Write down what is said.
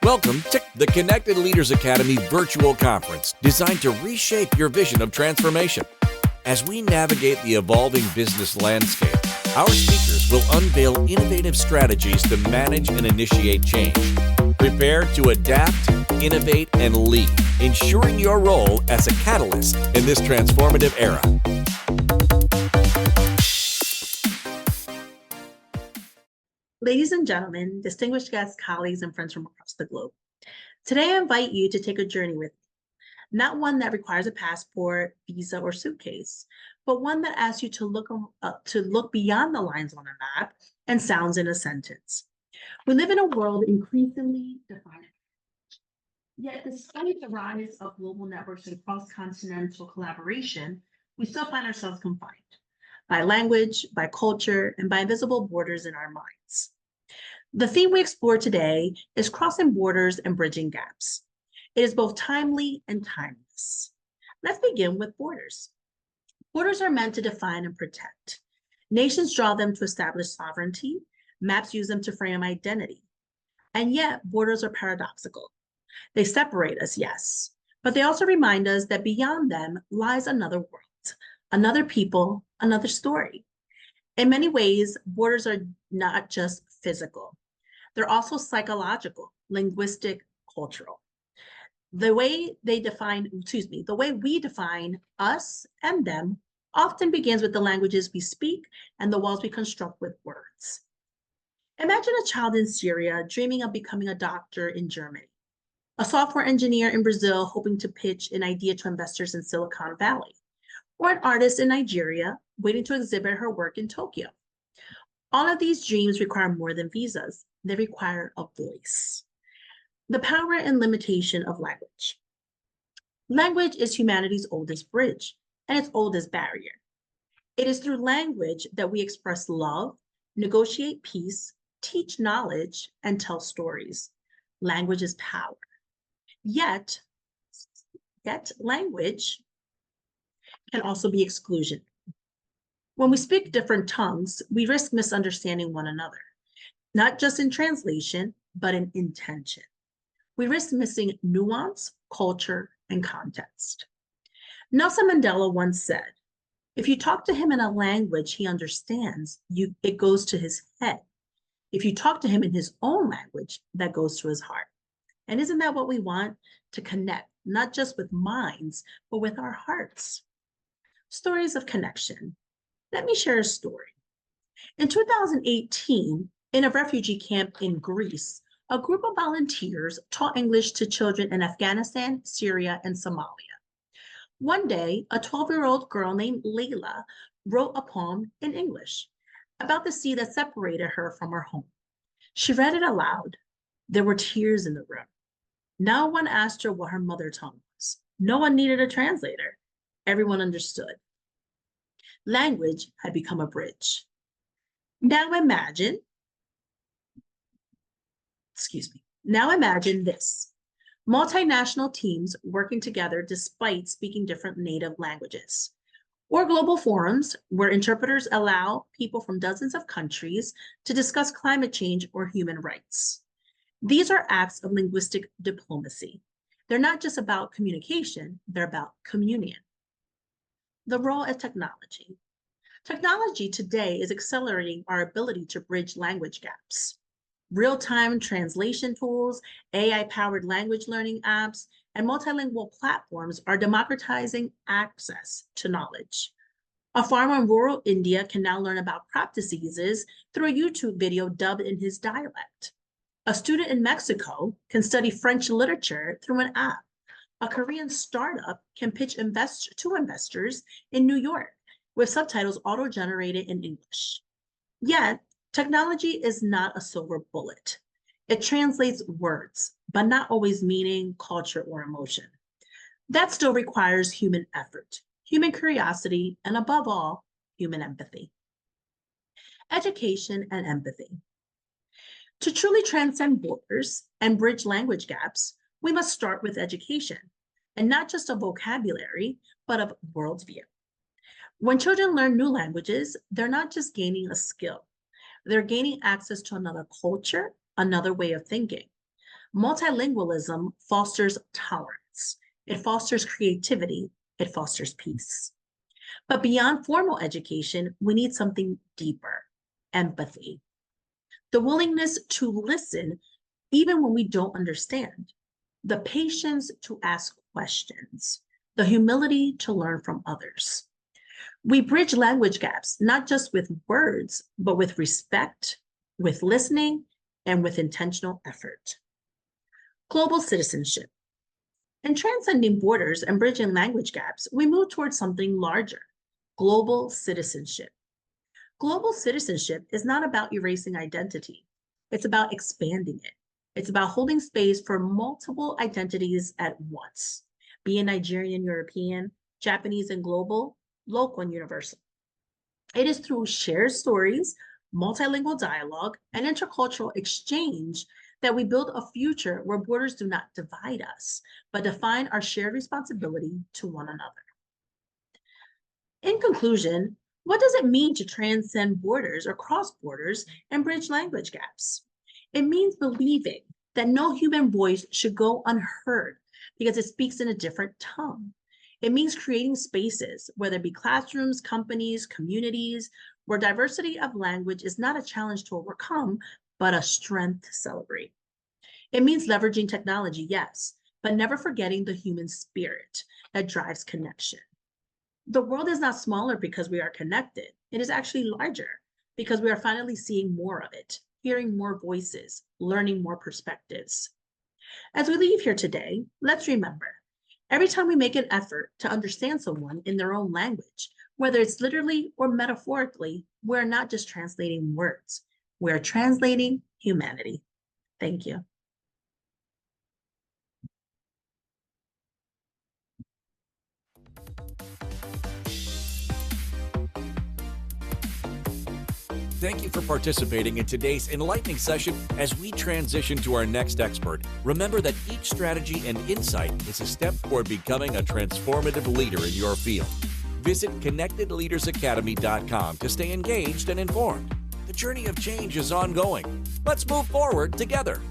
Welcome to the Connected Leaders Academy virtual conference designed to reshape your vision of transformation. As we navigate the evolving business landscape, our speakers will unveil innovative strategies to manage and initiate change. Prepare to adapt, innovate, and lead, ensuring your role as a catalyst in this transformative era. Ladies and gentlemen, distinguished guests, colleagues, and friends from across the globe. Today, I invite you to take a journey with me. Not one that requires a passport, visa, or suitcase, but one that asks you to look beyond the lines on a map and sounds in a sentence. We live in a world increasingly defined. Yet, despite the rise of global networks and cross-continental collaboration, we still find ourselves confined by language, by culture, and by invisible borders in our minds. The theme we explore today is crossing borders and bridging gaps. It is both timely and timeless. Let's begin with borders. Borders are meant to define and protect. Nations draw them to establish sovereignty. Maps use them to frame identity. And yet, borders are paradoxical. They separate us, yes, but they also remind us that beyond them lies another world, another people, another story. In many ways, borders are not just physical. They're also psychological, linguistic, cultural. The way we define us and them often begins with the languages we speak and the walls we construct with words. Imagine a child in Syria dreaming of becoming a doctor in Germany, a software engineer in Brazil hoping to pitch an idea to investors in Silicon Valley, or an artist in Nigeria waiting to exhibit her work in Tokyo. All of these dreams require more than visas. They require a voice. The power and limitation of language. Language is humanity's oldest bridge and its oldest barrier. It is through language that we express love, negotiate peace, teach knowledge, and tell stories. Language is power. Yet language can also be exclusion. When we speak different tongues, we risk misunderstanding one another, not just in translation, but in intention. We risk missing nuance, culture, and context. Nelson Mandela once said, if you talk to him in a language he understands, it goes to his head. If you talk to him in his own language, that goes to his heart. And isn't that what we want? To connect, not just with minds, but with our hearts. Stories of connection. Let me share a story. In 2018, in a refugee camp in Greece, a group of volunteers taught English to children in Afghanistan, Syria, and Somalia. One day, a 12-year-old girl named Layla wrote a poem in English about the sea that separated her from her home. She read it aloud. There were tears in the room. No one asked her what her mother tongue was. No one needed a translator. Everyone understood. Language had become a bridge. Now imagine this. Multinational teams working together despite speaking different native languages. Or global forums where interpreters allow people from dozens of countries to discuss climate change or human rights. These are acts of linguistic diplomacy. They're not just about communication, they're about communion. The role of technology. Technology today is accelerating our ability to bridge language gaps. Real-time translation tools, AI-powered language learning apps, and multilingual platforms are democratizing access to knowledge. A farmer in rural India can now learn about crop diseases through a YouTube video dubbed in his dialect. A student in Mexico can study French literature through an app. A Korean startup can pitch to investors in New York with subtitles auto-generated in English. Yet, technology is not a silver bullet. It translates words, but not always meaning, culture, or emotion. That still requires human effort, human curiosity, and above all, human empathy. Education and empathy. To truly transcend borders and bridge language gaps, we must start with education, and not just of vocabulary, but of worldview. When children learn new languages, they're not just gaining a skill, they're gaining access to another culture, another way of thinking. Multilingualism fosters tolerance. It fosters creativity. It fosters peace. But beyond formal education, we need something deeper: empathy. The willingness to listen even when we don't understand, the patience to ask questions, the humility to learn from others. We bridge language gaps, not just with words, but with respect, with listening, and with intentional effort. Global citizenship. In transcending borders and bridging language gaps, we move towards something larger: global citizenship. Global citizenship is not about erasing identity. It's about expanding it. It's about holding space for multiple identities at once, be it Nigerian, European, Japanese and global, local and universal. It is through shared stories, multilingual dialogue, and intercultural exchange that we build a future where borders do not divide us, but define our shared responsibility to one another. In conclusion, what does it mean to transcend borders or cross borders and bridge language gaps? It means believing that no human voice should go unheard because it speaks in a different tongue. It means creating spaces, whether it be classrooms, companies, communities, where diversity of language is not a challenge to overcome, but a strength to celebrate. It means leveraging technology, yes, but never forgetting the human spirit that drives connection. The world is not smaller because we are connected. It is actually larger because we are finally seeing more of it, hearing more voices, learning more perspectives. As we leave here today, let's remember, every time we make an effort to understand someone in their own language, whether it's literally or metaphorically, we're not just translating words, we're translating humanity. Thank you. Thank you for participating in today's enlightening session. As we transition to our next expert, remember that each strategy and insight is a step toward becoming a transformative leader in your field. Visit connectedleadersacademy.com to stay engaged and informed. The journey of change is ongoing. Let's move forward together.